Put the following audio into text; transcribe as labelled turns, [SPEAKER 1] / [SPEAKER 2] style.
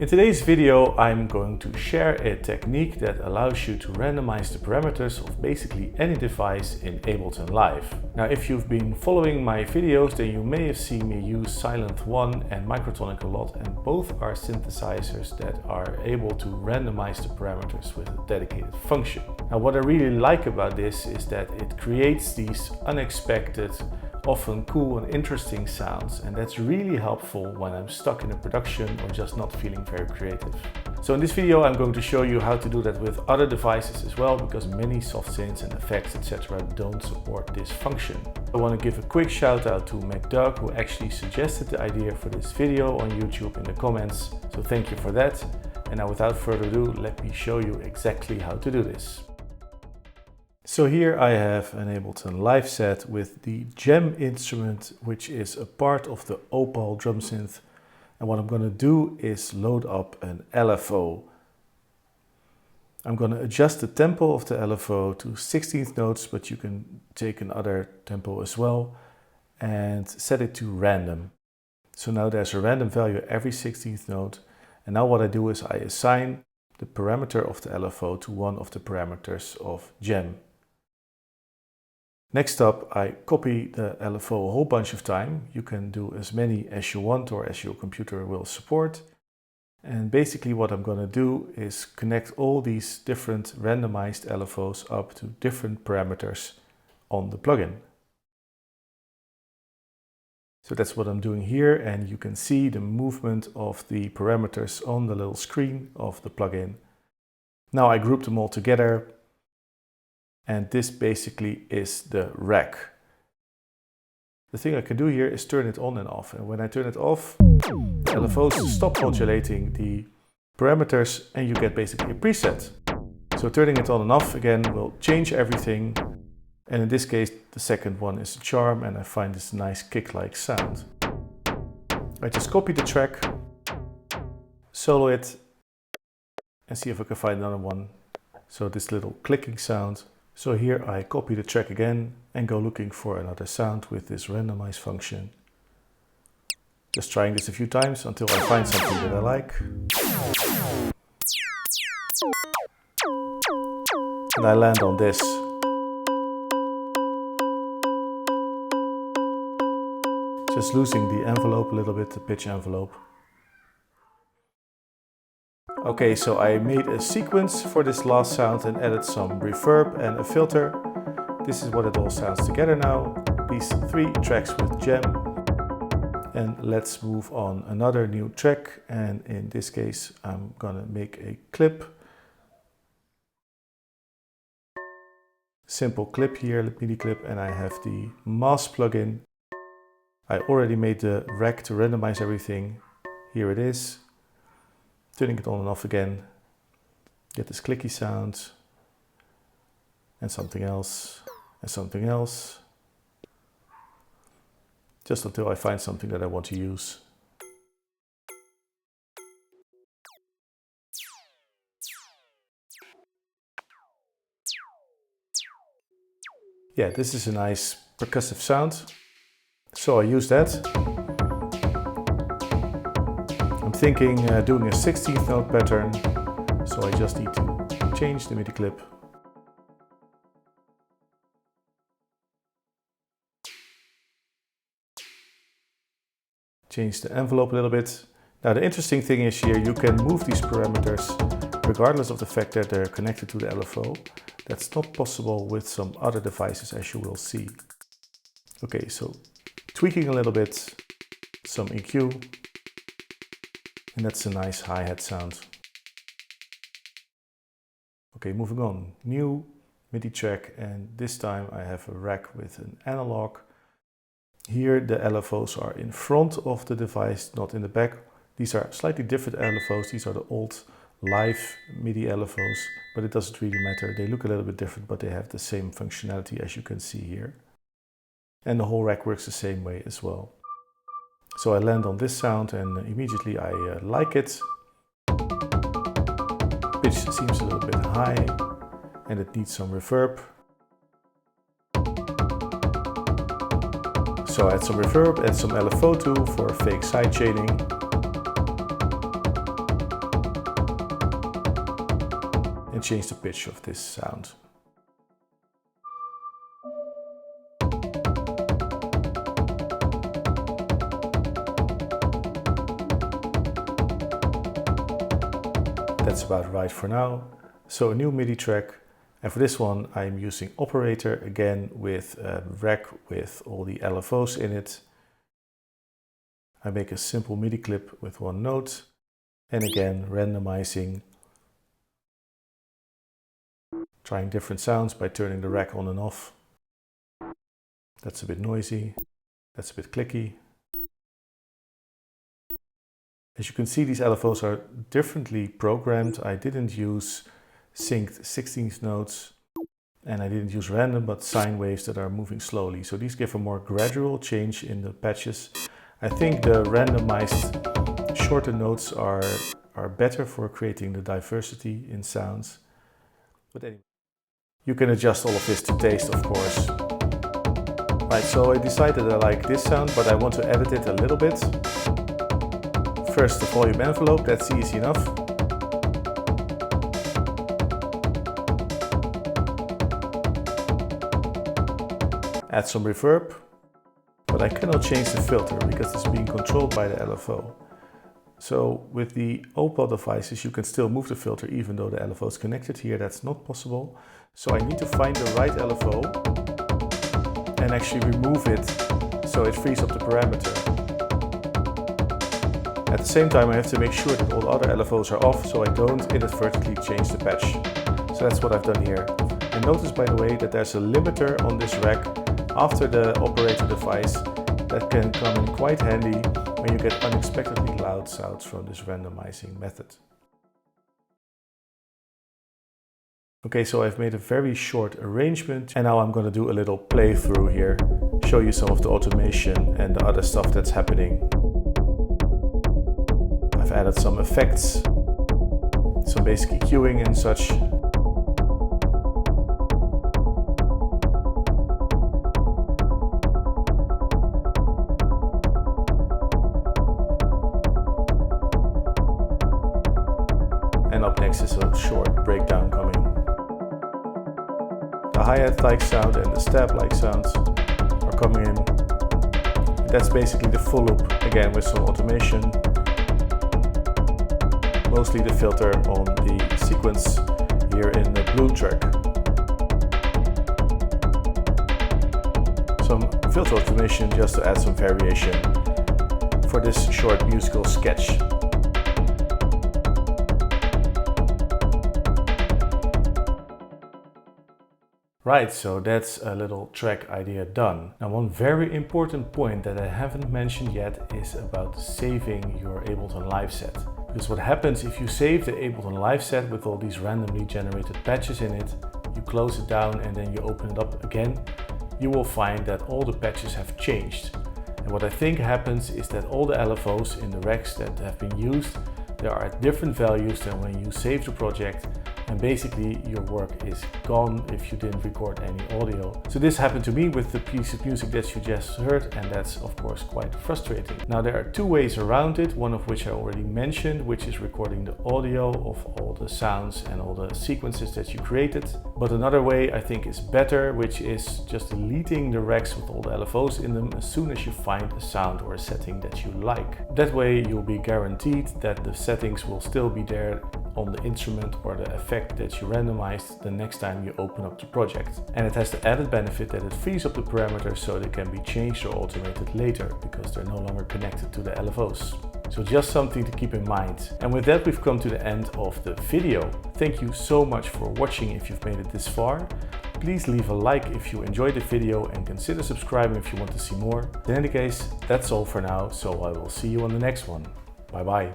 [SPEAKER 1] In today's video, I'm going to share a technique that allows you to randomize the parameters of basically any device in Ableton Live. Now, if you've been following my videos, then you may have seen me use Silent 1 and Microtonic a lot, and both are synthesizers that are able to randomize the parameters with a dedicated function. Now, what I really like about this is that it creates these unexpected, often cool and interesting sounds, and that's really helpful when I'm stuck in a production or just not feeling very creative. So in this video I'm going to show you how to do that with other devices as well, because many soft synths and effects etc. don't support this function. I want to give a quick shout out to McDoug, who actually suggested the idea for this video on YouTube in the comments, so thank you for that. And now without further ado, let me show you exactly how to do this. So here I have an Ableton Live set with the Gem instrument, which is a part of the Opal drum synth. And what I'm going to do is load up an LFO. I'm going to adjust the tempo of the LFO to 16th notes, but you can take another tempo as well, and set it to random. So now there's a random value every 16th note. And now what I do is I assign the parameter of the LFO to one of the parameters of Gem. Next up, I copy the LFO a whole bunch of times. You can do as many as you want or as your computer will support. And basically what I'm going to do is connect all these different randomized LFOs up to different parameters on the plugin. So that's what I'm doing here, and you can see the movement of the parameters on the little screen of the plugin. Now I group them all together. And this basically is the rack. The thing I can do here is turn it on and off. And when I turn it off, the LFOs stop modulating the parameters and you get basically a preset. So turning it on and off again will change everything. And in this case, the second one is a charm, and I find this nice kick-like sound. I just copy the track, solo it, and see if I can find another one. So this little clicking sound. So here I copy the track again and go looking for another sound with this randomize function. Just trying this a few times until I find something that I like. And I land on this. Just losing the envelope a little bit, the pitch envelope. Okay, so I made a sequence for this last sound and added some reverb and a filter. This is what it all sounds together now. These 3 tracks with Gem. And let's move on another new track. And in this case, I'm gonna make a clip. Simple clip here, MIDI clip, and I have the Mask plugin. I already made the rack to randomize everything. Here it is. Turning it on and off again, get this clicky sound, and something else, and something else, just until I find something that I want to use. Yeah, this is a nice percussive sound, so I use that. I'm thinking doing a 16th note pattern, so I just need to change the MIDI clip. Change the envelope a little bit. Now the interesting thing is here you can move these parameters regardless of the fact that they're connected to the LFO. That's not possible with some other devices, as you will see. Okay, so tweaking a little bit, some EQ. And that's a nice hi-hat sound. Okay, moving on. New MIDI track, and this time I have a rack with an analog. Here the LFOs are in front of the device, not in the back. These are slightly different LFOs. These are the old live MIDI LFOs, but it doesn't really matter. They look a little bit different, but they have the same functionality as you can see here. And the whole rack works the same way as well. So I land on this sound and immediately I like it. Pitch seems a little bit high and it needs some reverb. So I add some reverb and some LFO too for fake side shading. and change the pitch of this sound. That's about right for now. So a new MIDI track, and for this one I'm using Operator again with a rack with all the LFOs in it. I make a simple MIDI clip with one note, and again randomizing, trying different sounds by turning the rack on and off. That's a bit noisy, that's a bit clicky. As you can see, these LFOs are differently programmed. I didn't use synced 16th notes, and I didn't use random but sine waves that are moving slowly. So these give a more gradual change in the patches. I think the randomized shorter notes are better for creating the diversity in sounds. But anyway, you can adjust all of this to taste, of course. Right, so I decided I like this sound, but I want to edit it a little bit. First, the volume envelope, that's easy enough. Add some reverb, but I cannot change the filter because it's being controlled by the LFO. So with the Opal devices you can still move the filter even though the LFO is connected. Here that's not possible. So I need to find the right LFO and actually remove it so it frees up the parameter. At the same time I have to make sure that all the other LFOs are off so I don't inadvertently change the patch. So that's what I've done here. And notice by the way that there's a limiter on this rack after the Operator device that can come in quite handy when you get unexpectedly loud sounds from this randomizing method. Okay, so I've made a very short arrangement and now I'm going to do a little playthrough here, show you some of the automation and the other stuff that's happening. I've added some effects, some basic EQing and such. And up next is a short breakdown coming. The hi-hat-like sound and the stab-like sounds are coming in. That's basically the full loop, again with some automation. Mostly the filter on the sequence here in the blue track. Some filter automation just to add some variation for this short musical sketch. Right, so that's a little track idea done. Now one very important point that I haven't mentioned yet is about saving your Ableton live set. Because what happens if you save the Ableton live set with all these randomly generated patches in it, you close it down and then you open it up again, you will find that all the patches have changed. And what I think happens is that all the LFOs in the racks that have been used, they are at different values than when you save the project, and basically your work is gone if you didn't record any audio. So this happened to me with the piece of music that you just heard, and that's of course quite frustrating. Now there are two ways around it, one of which I already mentioned, which is recording the audio of all the sounds and all the sequences that you created. But another way I think is better, which is just deleting the racks with all the LFOs in them as soon as you find a sound or a setting that you like. That way you'll be guaranteed that the settings will still be there on the instrument or the effect that you randomized the next time you open up the project. And it has the added benefit that it frees up the parameters so they can be changed or automated later because they're no longer connected to the LFOs. So just something to keep in mind. And with that we've come to the end of the video. Thank you so much for watching if you've made it this far. Please leave a like if you enjoyed the video and consider subscribing if you want to see more. In any case, that's all for now, so I will see you on the next one. Bye bye.